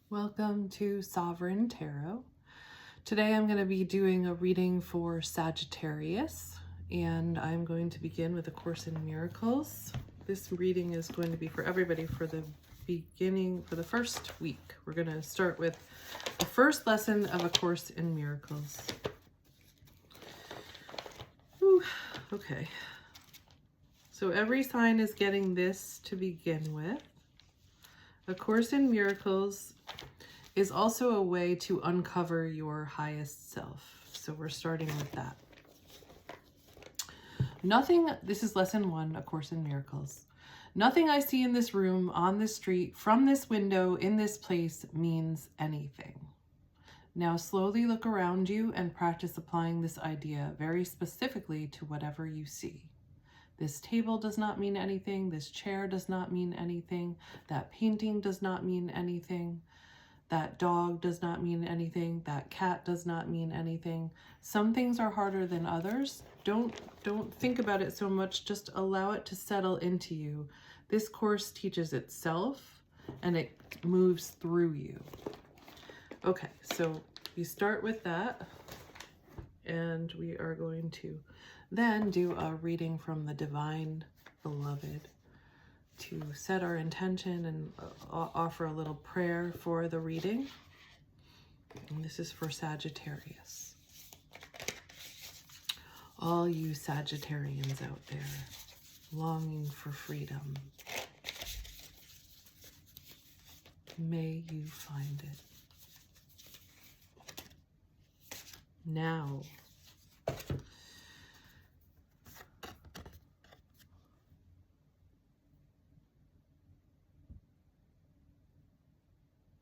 Welcome to Sovereign Tarot. Today I'm going to be doing a reading for Sagittarius, and I'm going to begin with A Course in Miracles. This reading is going to be for everybody for the first week. We're going to start with the first lesson of A Course in Miracles. Whew. Okay. So every sign is getting this to begin with. A Course in Miracles is also a way to uncover your highest self. So we're starting with that. This is lesson 1, A Course in Miracles. Nothing I see in this room, on this street, from this window, in this place means anything. Now slowly look around you and practice applying this idea very specifically to whatever you see. This table does not mean anything. This chair does not mean anything. That painting does not mean anything. That dog does not mean anything. That cat does not mean anything. Some things are harder than others. Don't think about it so much. Just allow it to settle into you. This course teaches itself and it moves through you. Okay, so we start with that, and we are going to then do a reading from the Divine Beloved to set our intention and offer a little prayer for the reading. And this is for Sagittarius. All you Sagittarians out there longing for freedom, may you find it. Now.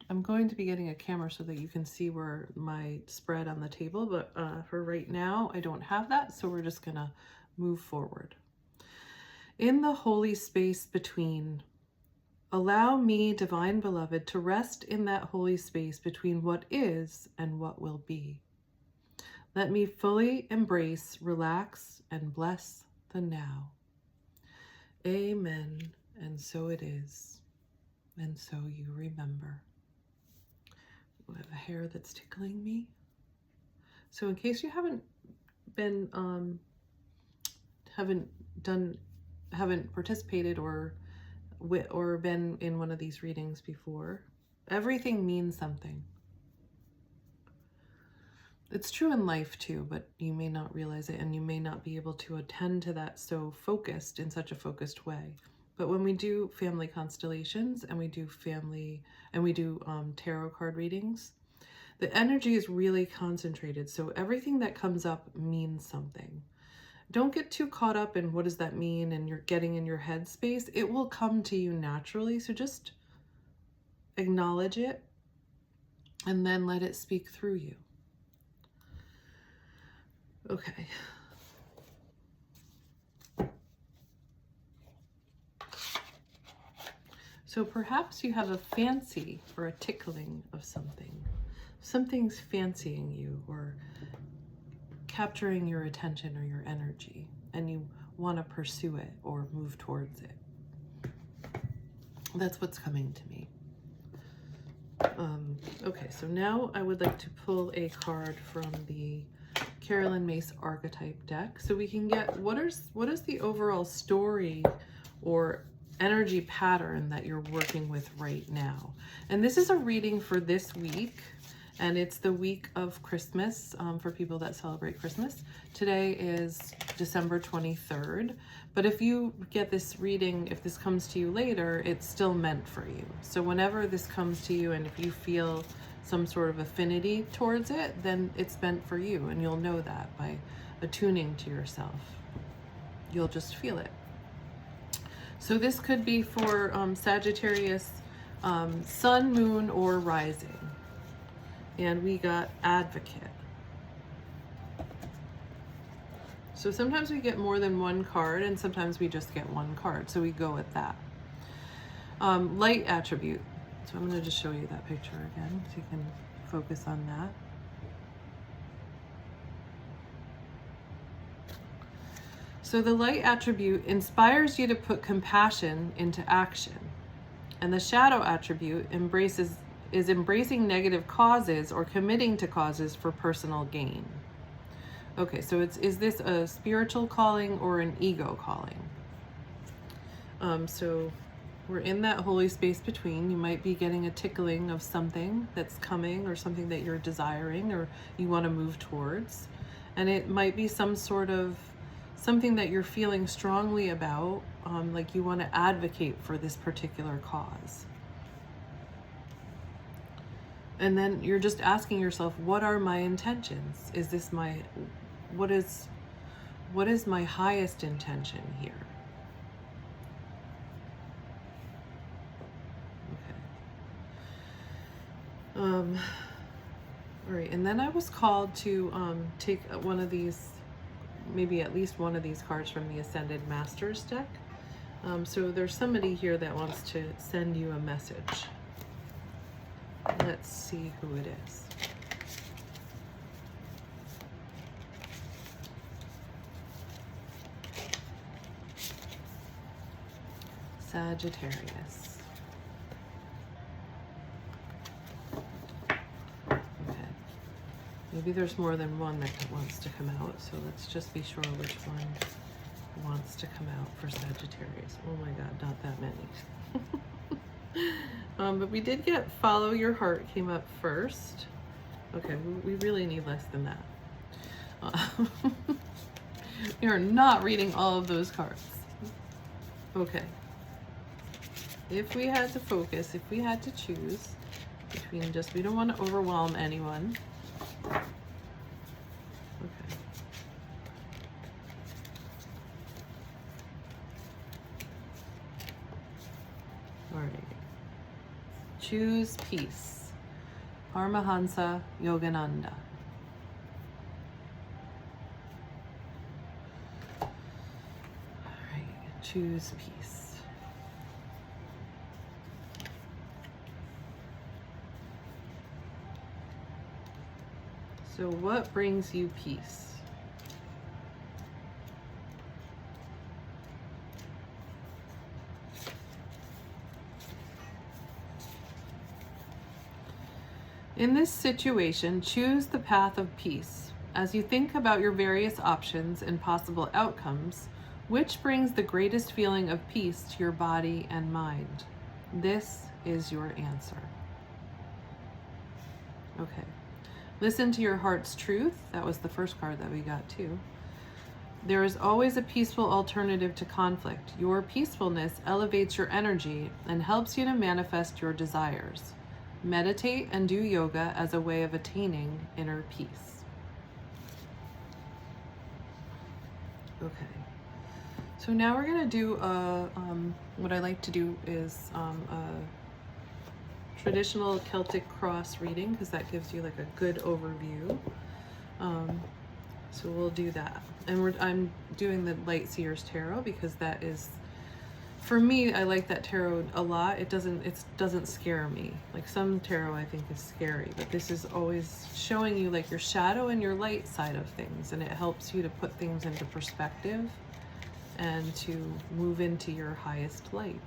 I'm going to be getting a camera so that you can see where my spread on the table, but for right now, I don't have that, so we're just gonna move forward. In the holy space between, allow me, Divine Beloved, to rest in that holy space between what is and what will be. Let me fully embrace, relax, and bless the now. Amen, and so it is, and so you remember. I have a hair that's tickling me. So in case you haven't participated or been in one of these readings before, everything means something. It's true in life too, but you may not realize it, and you may not be able to attend to that in such a focused way. But when we do family constellations and we do tarot card readings, the energy is really concentrated. So everything that comes up means something. Don't get too caught up in what does that mean and you're getting in your head space. It will come to you naturally. So just acknowledge it and then let it speak through you. Okay. So perhaps you have a fancy or a tickling of something. Something's fancying you or capturing your attention or your energy, and you want to pursue it or move towards it. That's what's coming to me. Okay, so now I would like to pull a card from the Carolyn Mace archetype deck so we can get what is the overall story or energy pattern that you're working with right now. And this is a reading for this week, and it's the week of Christmas for people that celebrate Christmas. Today is December 23rd, but if you get this reading, if this comes to you later, it's still meant for you. So whenever this comes to you, and if you feel some sort of affinity towards it, then it's meant for you, and you'll know that by attuning to yourself. You'll just feel it. So this could be for Sagittarius, sun, moon, or rising. And we got Advocate. So sometimes we get more than one card, and sometimes we just get one card. So we go with that. Light attribute. So I'm going to just show you that picture again so you can focus on that. So the light attribute inspires you to put compassion into action. And the shadow attribute embraces is embracing negative causes or committing to causes for personal gain. Okay, so is this a spiritual calling or an ego calling? So we're in that holy space between. You might be getting a tickling of something that's coming, or something that you're desiring or you want to move towards. And it might be some sort of something that you're feeling strongly about, like you want to advocate for this particular cause. And then you're just asking yourself, what are my intentions? Is this what is my highest intention here? All right, and then I was called to take one of these, maybe at least one of these cards from the Ascended Masters deck. So there's somebody here that wants to send you a message. Let's see who it is. Sagittarius. Maybe there's more than one that wants to come out, so let's just be sure which one wants to come out for Sagittarius. Oh my God, not that many. But we did get Follow Your Heart came up first. Okay, we really need less than that. We are not reading all of those cards. Okay. If we had to focus, if we had to choose between we don't want to overwhelm anyone. Okay. All right. Choose peace. Paramahansa Yogananda. All right. Choose peace. So what brings you peace? In this situation, choose the path of peace. As you think about your various options and possible outcomes, which brings the greatest feeling of peace to your body and mind? This is your answer. Okay. Listen to your heart's truth. That was the first card that we got too. There is always a peaceful alternative to conflict. Your peacefulness elevates your energy and helps you to manifest your desires. Meditate and do yoga as a way of attaining inner peace. Okay. So now we're going to do what I like to do is a traditional Celtic cross reading, because that gives you like a good overview. So we'll do that. And I'm doing the Light Seers Tarot because that is, for me, I like that tarot a lot. It doesn't scare me. Like some tarot I think is scary, but this is always showing you like your shadow and your light side of things, and it helps you to put things into perspective and to move into your highest light.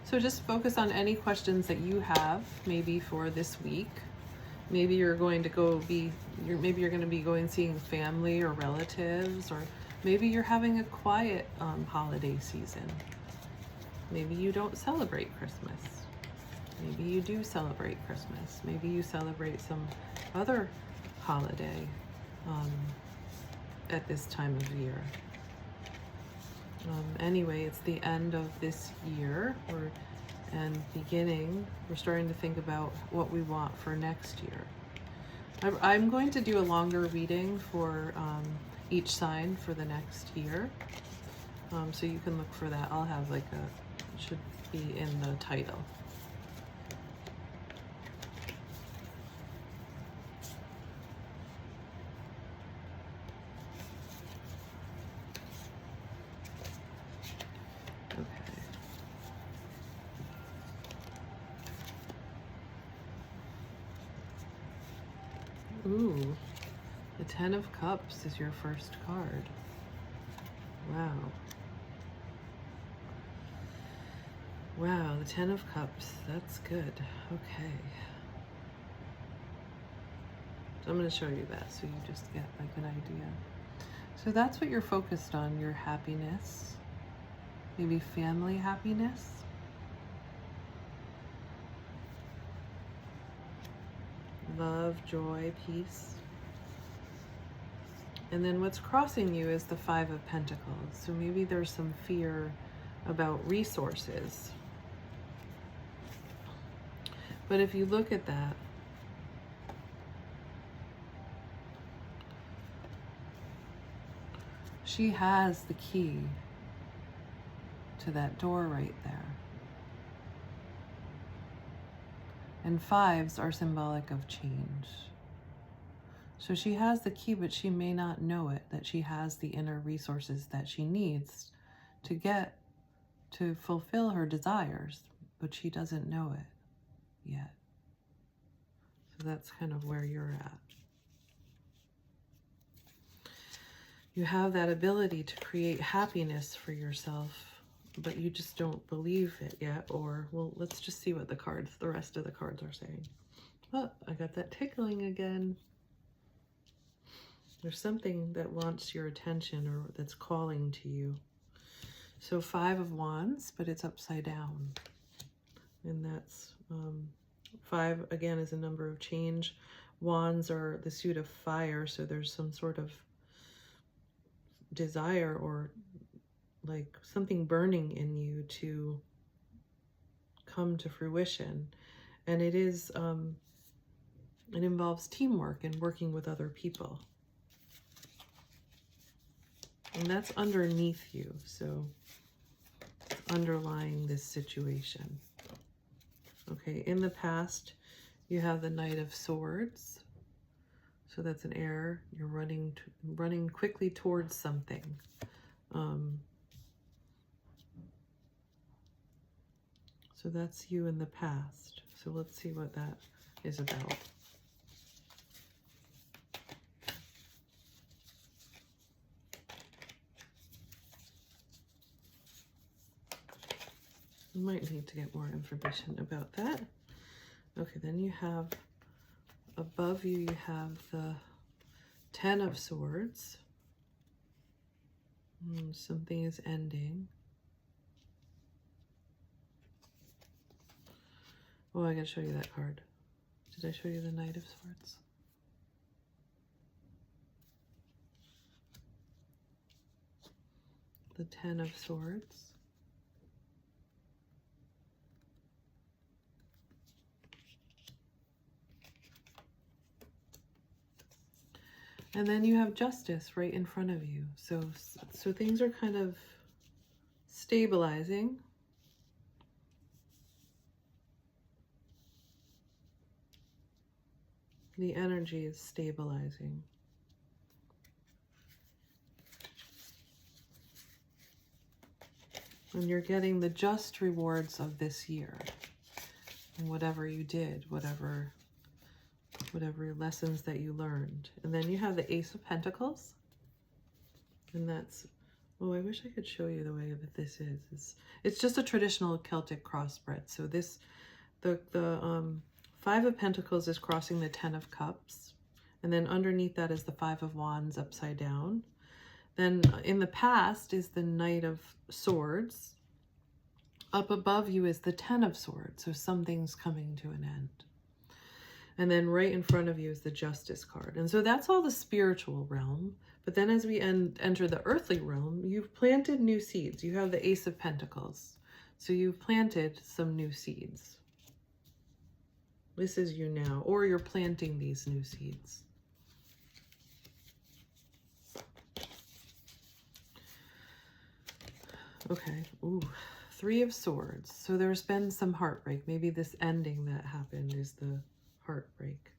So just focus on any questions that you have, maybe for this week. Maybe you're going to maybe you're going to be going seeing family or relatives, or maybe you're having a quiet holiday season. Maybe you don't celebrate Christmas. Maybe you do celebrate Christmas. Maybe you celebrate some other holiday at this time of year. Anyway, it's the end of this year, and we're starting to think about what we want for next year. I'm going to do a longer reading for each sign for the next year, so you can look for that. I'll have it should be in the title. Ooh, the Ten of Cups is your first card. Wow. Wow, the Ten of Cups. That's good. Okay. So I'm going to show you that so you just get like an idea. So that's what you're focused on, your happiness. Maybe family happiness. Love, joy, peace. And then what's crossing you is the Five of Pentacles. So maybe there's some fear about resources. But if you look at that, she has the key to that door right there. And fives are symbolic of change. So she has the key, but she may not know it, that she has the inner resources that she needs to get to fulfill her desires, but she doesn't know it yet. So that's kind of where you're at. You have that ability to create happiness for yourself, but you just don't believe it yet. Or, well, let's just see what the rest of the cards are saying. Oh, I got that tickling again. There's something that wants your attention or that's calling to you. So Five of Wands, but it's upside down. And that's, 5, again, is a number of change. Wands are the suit of fire, so there's some sort of desire or like something burning in you to come to fruition. And it is, it involves teamwork and working with other people. And that's underneath you, so underlying this situation. Okay, in the past, you have the Knight of Swords. So that's an air. You're running quickly towards something. So that's you in the past. So let's see what that is about. You might need to get more information about that. Okay, then you have, above you, you have the Ten of Swords. Something is ending. Oh, I gotta show you that card. Did I show you the Knight of Swords? The Ten of Swords. And then you have Justice right in front of you. So things are kind of stabilizing. The energy is stabilizing. And you're getting the just rewards of this year. And whatever you did, whatever lessons that you learned. And then you have the Ace of Pentacles. And that's, oh, I wish I could show you the way that this is. It's just a traditional Celtic crossbred. So this, the Five of Pentacles is crossing the Ten of Cups. And then underneath that is the Five of Wands upside down. Then in the past is the Knight of Swords. Up above you is the Ten of Swords. So something's coming to an end. And then right in front of you is the Justice card. And so that's all the spiritual realm. But then as we enter the earthly realm, you've planted new seeds. You have the Ace of Pentacles. So you've planted some new seeds. This is you now, or you're planting these new seeds. Okay, ooh, Three of Swords. So there's been some heartbreak. Maybe this ending that happened is the heartbreak.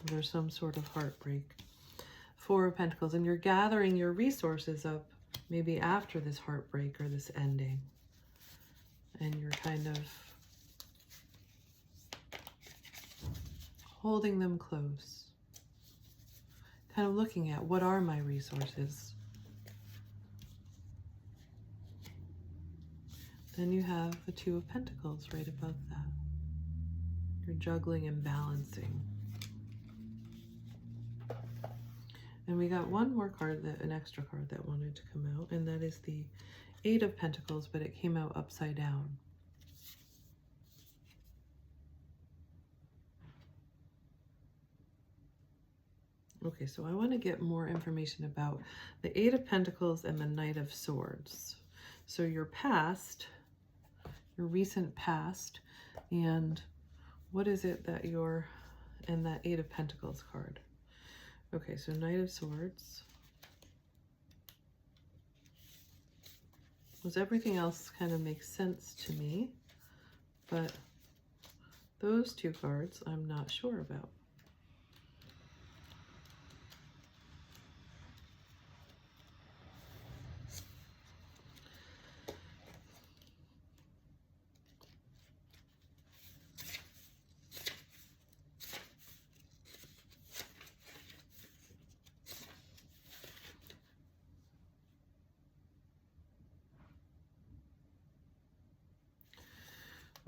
There's some sort of heartbreak. Four of Pentacles, and you're gathering your resources up maybe after this heartbreak or this ending. And you're kind of holding them close. kind of looking at what are my resources. Then you have the Two of Pentacles right above that. You're juggling and balancing. And we got one more card, an extra card that wanted to come out, and that is the Eight of Pentacles, but it came out upside down. Okay, so I want to get more information about the Eight of Pentacles and the Knight of Swords. So your past, your recent past, and what is it that you're in that Eight of Pentacles card? Okay, so Knight of Swords. Because everything else kind of makes sense to me, but those two cards I'm not sure about.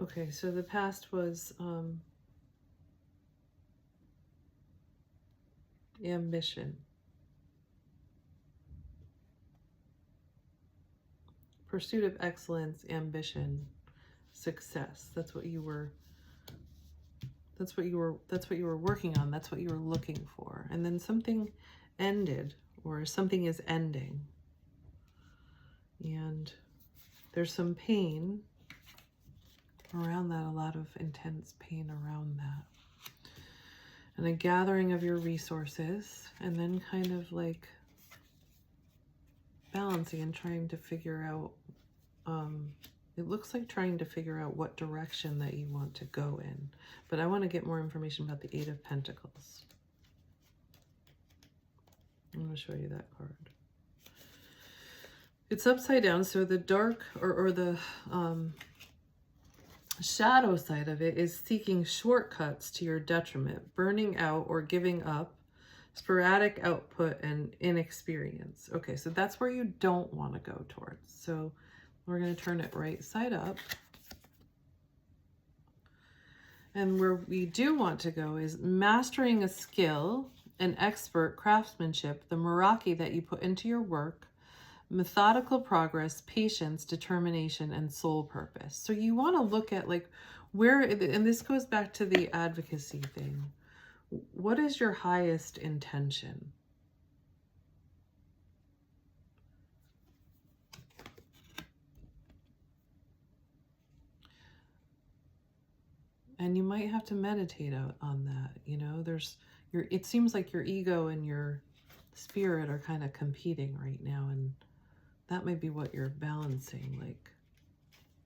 Okay, so the past was ambition, pursuit of excellence, ambition, success. That's what you were working on. That's what you were looking for. And then something ended, or something is ending. And there's some pain around that, a lot of intense pain around that. And a gathering of your resources, and then kind of like balancing and trying to figure out, it looks like trying to figure out what direction that you want to go in. But I want to get more information about the Eight of Pentacles. I'm going to show you that card. It's upside down, so the dark or the shadow side of it is seeking shortcuts to your detriment, burning out or giving up, sporadic output, and inexperience. Okay, so that's where you don't want to go towards. So we're going to turn it right side up. And where we do want to go is mastering a skill, an expert craftsmanship, the Meraki that you put into your work, methodical progress, patience, determination, and soul purpose. So you want to look at like where, and this goes back to the advocacy thing. What is your highest intention? And you might have to meditate out on that. You know, it seems like your ego and your spirit are kind of competing right now, and that might be what you're balancing, like,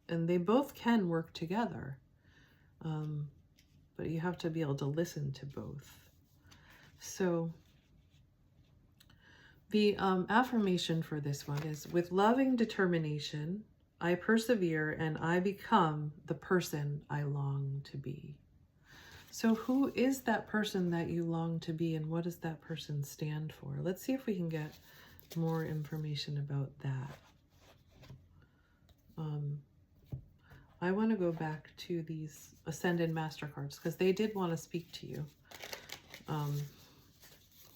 and they both can work together, but you have to be able to listen to both. So the affirmation for this one is, with loving determination, I persevere and I become the person I long to be. So who is that person that you long to be, and what does that person stand for? Let's see if we can get more information about that. I want to go back to these Ascended Master cards because they did want to speak to you.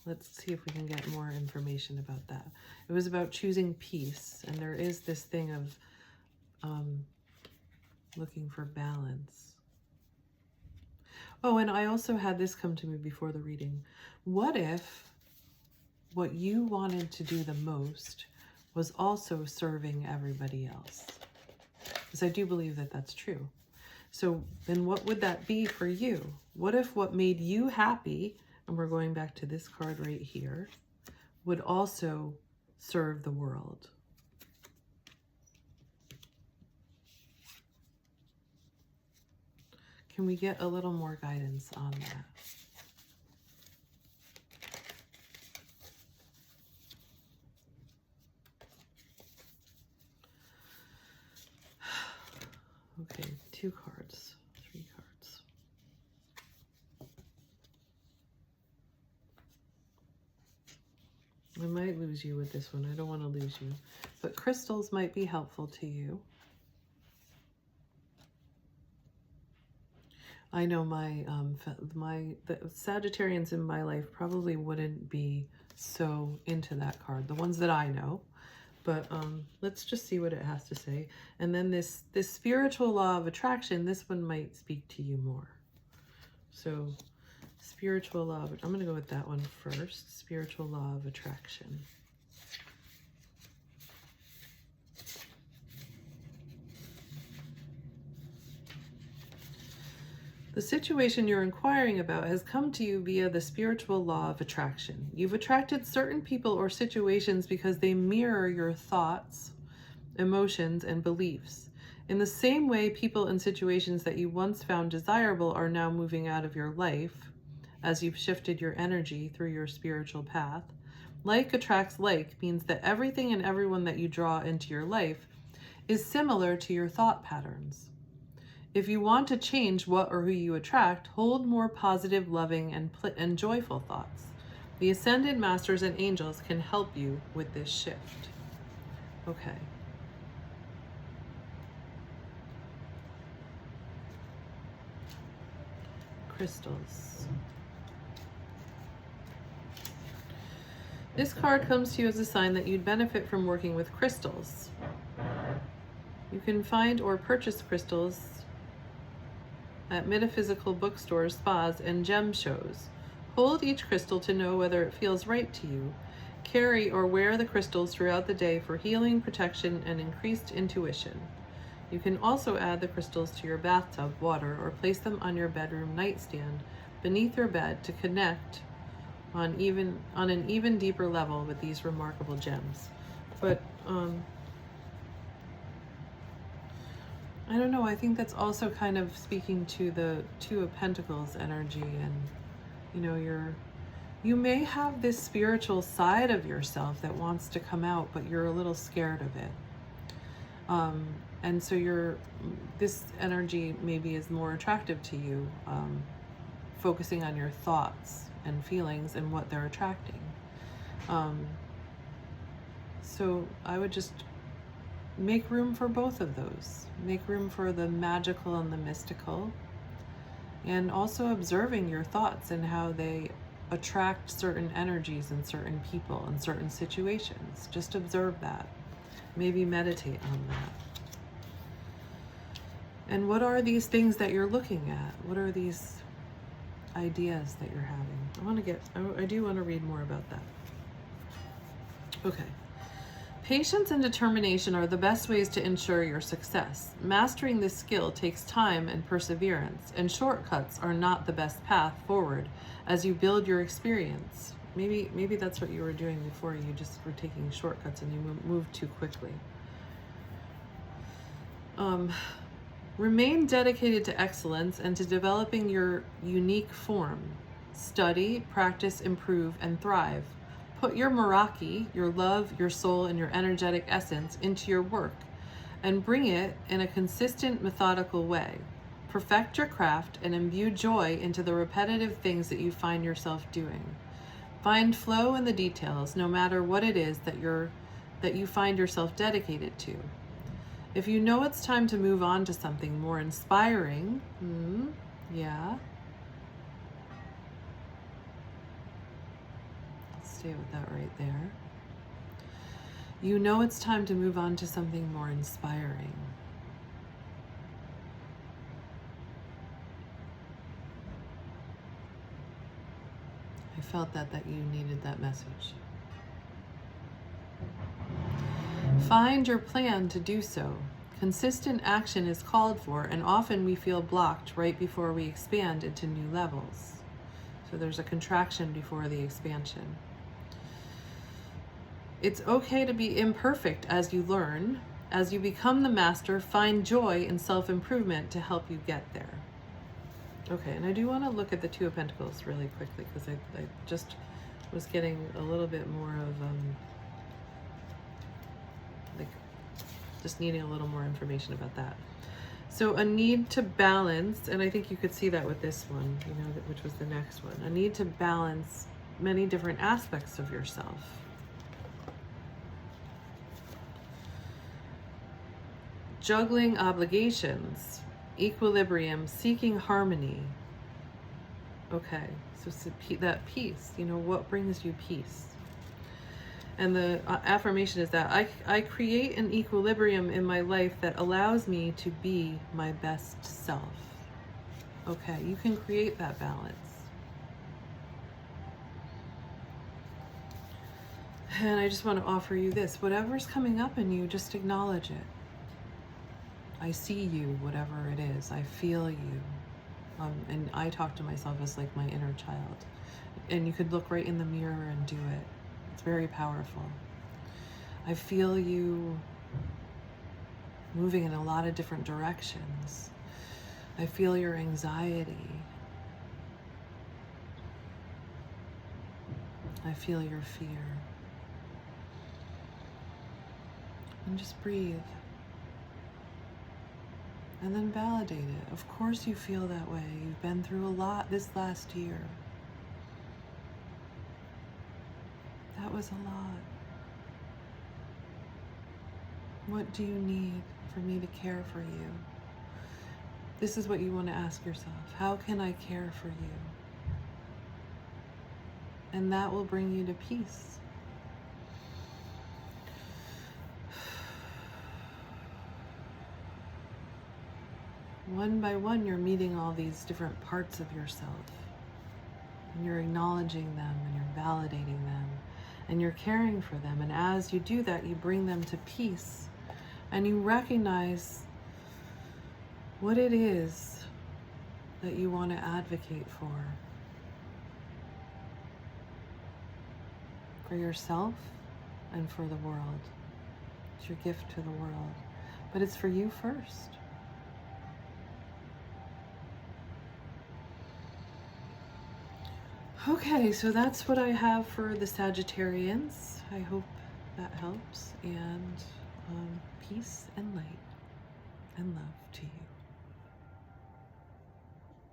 Let's see if we can get more information about that. It was about choosing peace, and there is this thing of looking for balance. Oh, and I also had this come to me before the reading. What if what you wanted to do the most was also serving everybody else? Because I do believe that that's true. So then what would that be for you? What if what made you happy, and we're going back to this card right here, would also serve the world? Can we get a little more guidance on that? Okay, 2 cards, 3 cards. lose you with this one. I don't want to lose you. But crystals might be helpful to you. I know the Sagittarians in my life probably wouldn't be so into that card, the ones that I know. But let's just see what it has to say. And then this spiritual law of attraction, this one might speak to you more. So spiritual law of, I'm going to go with that one first. Spiritual law of attraction. The situation you're inquiring about has come to you via the spiritual law of attraction. You've attracted certain people or situations because they mirror your thoughts, emotions, and beliefs. In the same way, people and situations that you once found desirable are now moving out of your life as you've shifted your energy through your spiritual path. Like attracts like means that everything and everyone that you draw into your life is similar to your thought patterns. If you want to change what or who you attract, hold more positive, loving, and joyful thoughts. The Ascended Masters and Angels can help you with this shift. Okay. Crystals. This card comes to you as a sign that you'd benefit from working with crystals. You can find or purchase crystals at metaphysical bookstores, spas, and gem shows. Hold each crystal to know whether it feels right to you. Carry or wear the crystals throughout the day for healing, protection, and increased intuition. You can also add the crystals to your bathtub water or place them on your bedroom nightstand beneath your bed to connect on an even deeper level with these remarkable gems. But I don't know, I think that's also kind of speaking to the Two of Pentacles energy, and you know, you may have this spiritual side of yourself that wants to come out, but you're a little scared of it. And so this energy maybe is more attractive to you, focusing on your thoughts and feelings and what they're attracting. So I would just make room for both of those. Make room for the magical and the mystical, and also observing your thoughts and how they attract certain energies in certain people and certain situations. Just observe that. Maybe meditate on that. And what are these things that you're looking at? What are these ideas that you're having? I do want to read more about that. Okay. Patience and determination are the best ways to ensure your success. Mastering this skill takes time and perseverance, and shortcuts are not the best path forward as you build your experience. Maybe that's what you were doing before. You just were taking shortcuts and you moved too quickly. Remain dedicated to excellence and to developing your unique form. Study, practice, improve, and thrive. Put your Meraki, your love, your soul, and your energetic essence into your work and bring it in a consistent, methodical way. Perfect your craft and imbue joy into the repetitive things that you find yourself doing. Find flow in the details, no matter what it is that you find yourself dedicated to. If you know it's time to move on to something more inspiring, stay with that right there. You know it's time to move on to something more inspiring. I felt that you needed that message. Find your plan to do so. Consistent action is called for, and often we feel blocked right before we expand into new levels. So there's a contraction before the expansion. It's okay to be imperfect as you learn. As you become the master, find joy in self-improvement to help you get there. Okay, and I do want to look at the Two of Pentacles really quickly because I just was getting a little bit more of just needing a little more information about that. So a need to balance, and I think you could see that with this one, which was the next one. A need to balance many different aspects of yourself. juggling obligations, equilibrium, seeking harmony. Okay, so that peace, you know, what brings you peace? And the affirmation is that I create an equilibrium in my life that allows me to be my best self. Okay, you can create that balance. And I just want to offer you this. Whatever's coming up in you, just acknowledge it. I see you, whatever it is. I feel you. And I talk to myself as like my inner child. And you could look right in the mirror and do it. It's very powerful. I feel you moving in a lot of different directions. I feel your anxiety. I feel your fear. And just breathe. And then validate it. Of course you feel that way. You've been through a lot this last year. That was a lot. What do you need for me to care for you? This is what you want to ask yourself. How can I care for you? And that will bring you to peace. One by one, you're meeting all these different parts of yourself. And you're acknowledging them, and you're validating them, and you're caring for them. And as you do that, you bring them to peace. And you recognize what it is that you want to advocate for yourself and for the world. It's your gift to the world. But it's for you first. Okay, so that's what I have for the Sagittarians. I hope that helps, and peace and